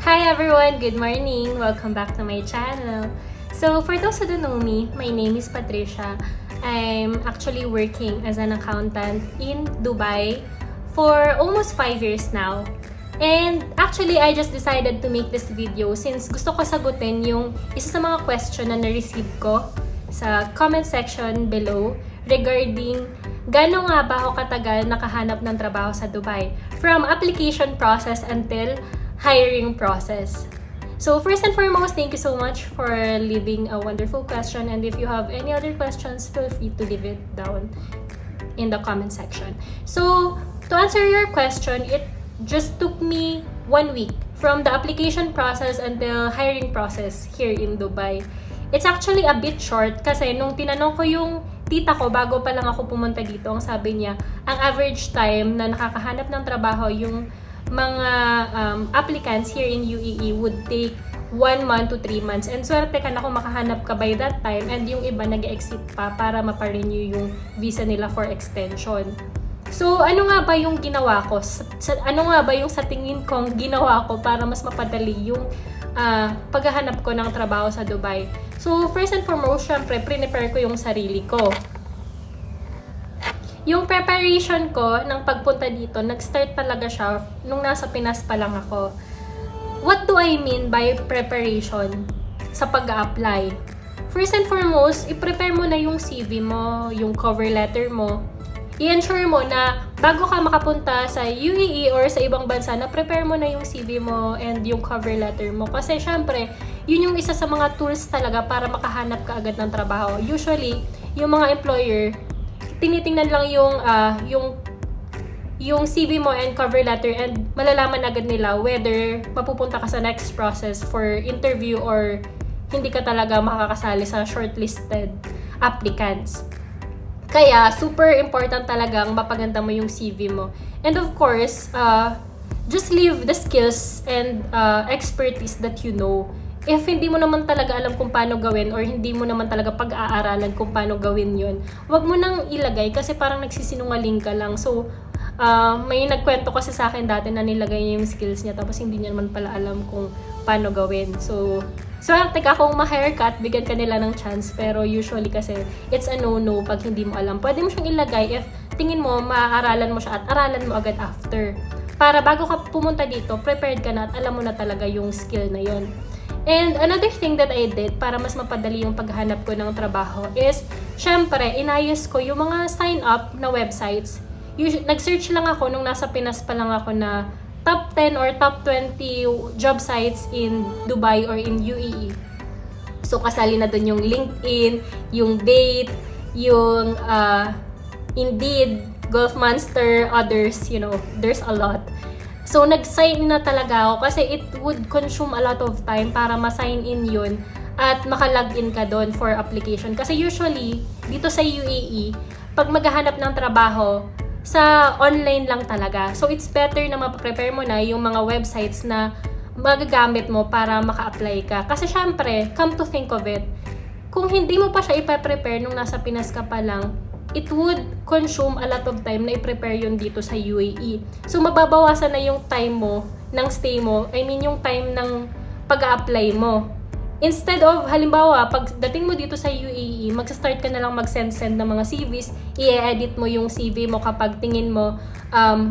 Hi everyone! Good morning! Welcome back to my channel. So for those who don't know me, my name is Patricia. I'm actually working as an accountant in Dubai for almost 5 years now. And actually, I just decided to make this video since gusto ko sagutin yung isa sa mga question na na-receive ko sa comment section below regarding gaano nga ba ako katagal nakahanap ng trabaho sa Dubai from application process until hiring process. So first and foremost, thank you so much for leaving a wonderful question, and if you have any other questions, feel free to leave it down in the comment section. So to answer your question, it just took me 1 week from the application process until hiring process here in Dubai. It's actually a bit short kasi nung tinanong ko yung tita ko bago pa lang ako pumunta dito, ang sabi niya, ang average time na nakakahanap ng trabaho yung mga applicants here in UAE would take 1 month to 3 months. And swerte ka na kung makahanap ka by that time, and yung iba nag-exit pa para maparenew yung visa nila for extension. So, ano nga ba yung ginawa ko? Ano nga ba yung sa tingin kong ginawa ko para mas mapadali yung paghahanap ko ng trabaho sa Dubai? So, first and foremost, syempre, prepare ko yung sarili ko. Yung preparation ko ng pagpunta dito, nag-start talaga siya nung nasa Pinas pa lang ako. What do I mean by preparation sa pag-a-apply? First and foremost, i-prepare mo na yung CV mo, yung cover letter mo. I-ensure mo na bago ka makapunta sa UAE or sa ibang bansa, na prepare mo na yung CV mo and yung cover letter mo. Kasi syempre, yun yung isa sa mga tools talaga para makahanap ka agad ng trabaho. Usually, yung mga employer, tinitingnan lang yung CV mo and cover letter, and malalaman agad nila whether mapupunta ka sa next process for interview or hindi ka talaga makakasali sa shortlisted applicants. Kaya, super important talagang mapaganda mo yung CV mo. And of course, just leave the skills and expertise that you know. If hindi mo naman talaga alam kung paano gawin or hindi mo naman talaga pag-aaralan kung paano gawin yun, wag mo nang ilagay kasi parang nagsisinungaling ka lang. So, may nagkwento kasi sa akin dati na nilagay niya yung skills niya tapos hindi niya naman pala alam kung paano gawin. So swerte ka kung ma-haircut, bigyan ka nila ng chance. Pero usually kasi, it's a no-no pag hindi mo alam. Pwede mo siyang ilagay if tingin mo, maaaralan mo siya at aralan mo agad after. Para bago ka pumunta dito, prepared ka na at alam mo na talaga yung skill na yon. And another thing that I did para mas mapadali yung paghanap ko ng trabaho is, syempre, inayos ko yung mga sign-up na websites. Nag-search lang ako nung nasa Pinas pa lang ako na top 10 or top 20 job sites in Dubai or in UAE. So, kasali na dun yung LinkedIn, yung Date, yung Indeed, Golf Monster, others, you know, there's a lot. So, nag-sign na talaga ako kasi it would consume a lot of time para ma-sign in yun at maka-login ka doon for application. Kasi usually, dito sa UAE, pag maghahanap ng trabaho, sa online lang talaga. So, it's better na ma-prepare mo na yung mga websites na magagamit mo para maka-apply ka. Kasi syempre, come to think of it, kung hindi mo pa siya ipa-prepare nung nasa Pinas ka pa lang, it would consume a lot of time na i-prepare yun dito sa UAE. So, mababawasan na yung time mo ng stay mo. I mean, yung time ng pag-a-apply mo. Instead of, halimbawa, pag dating mo dito sa UAE, magsa-start ka na lang mag-send ng mga CVs, i-edit mo yung CV mo kapag tingin mo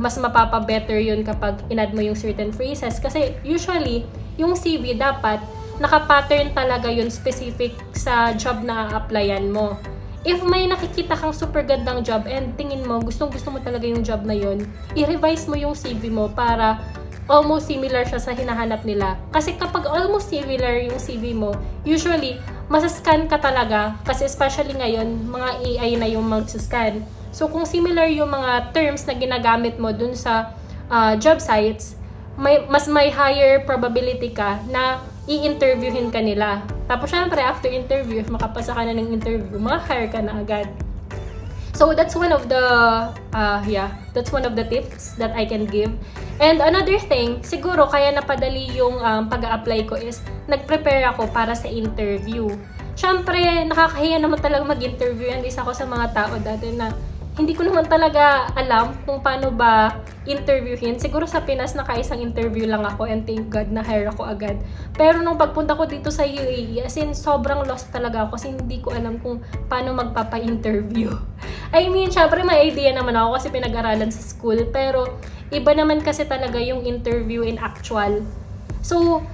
mas mapapa-better yun kapag in-add mo yung certain phrases. Kasi usually, yung CV dapat naka-pattern talaga yun specific sa job na a-applyan mo. If may nakikita kang super gandang job and tingin mo, gustong-gusto mo talaga yung job na yun, i-revise mo yung CV mo para almost similar siya sa hinahanap nila. Kasi kapag almost similar yung CV mo, usually, masascan ka talaga. Kasi especially ngayon, mga AI na yung mag-scan. So, kung similar yung mga terms na ginagamit mo dun sa job sites, mas may higher probability ka na i-interviewin ka nila. Tapos, syempre, after interview, if makapasa ka na ng interview, ma-hire ka na agad. So that's one of the tips that I can give. And another thing, siguro kaya napadali yung pag-a-apply ko is nag-prepare ako para sa interview. Syempre, nakakahiya naman talaga mag-interview, and isa ko sa mga tao dati na hindi ko naman talaga alam kung paano ba interviewin. Siguro sa Pinas, nakaisang interview lang ako and thank God na-hire ako agad. Pero nung pagpunta ko dito sa UAE, as in, sobrang lost talaga ako kasi hindi ko alam kung paano magpapa-interview. I mean, syempre may idea naman ako kasi pinag-aralan sa school, pero iba naman kasi talaga yung interview in actual. So,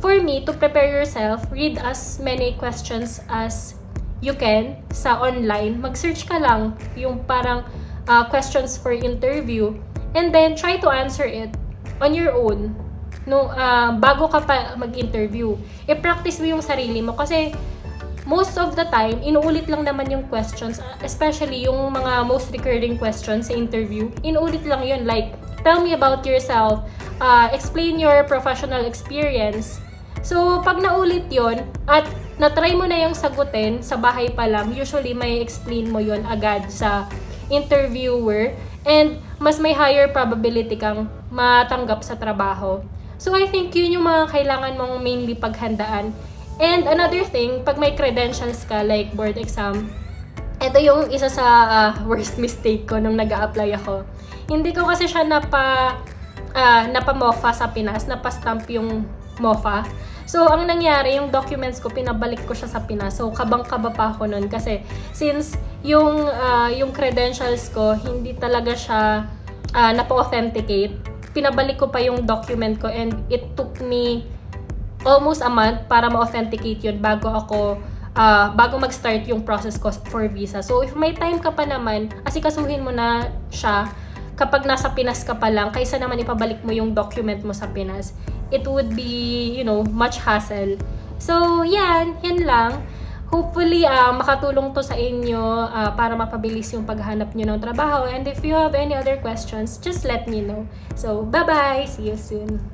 for me, to prepare yourself, read as many questions as you can sa online. Mag-search ka lang yung parang questions for interview and then try to answer it on your own. No, bago ka pa mag-interview. I-practice mo yung sarili mo kasi most of the time, inuulit lang naman yung questions, especially yung mga most recurring questions sa interview. Inuulit lang yun, like, tell me about yourself, explain your professional experience. So, pag naulit yon at na-try mo na yung sagutin sa bahay pa lang, usually may explain mo yon agad sa interviewer and mas may higher probability kang matanggap sa trabaho. So, I think yun yung mga kailangan mong mainly paghandaan. And another thing, pag may credentials ka like board exam, ito yung isa sa worst mistake ko nung nag-a-apply ako. Hindi ko kasi siya napa-MOFA sa Pinas, napa-stamp yung MOFA. So, ang nangyari, yung documents ko, pinabalik ko siya sa Pinas. So, kabang-kaba pa ako nun kasi since yung credentials ko, hindi talaga siya napa-authenticate, pinabalik ko pa yung document ko and it took me almost a month para ma-authenticate yun bago mag-start yung process ko for visa. So, if may time ka pa naman, asikasuhin mo na siya kapag nasa Pinas ka pa lang, kaysa naman ipabalik mo yung document mo sa Pinas. It would be, much hassle. So, yan lang. Hopefully, makatulong to sa inyo para mapabilis yung paghanap nyo ng trabaho. And if you have any other questions, just let me know. So, bye-bye! See you soon!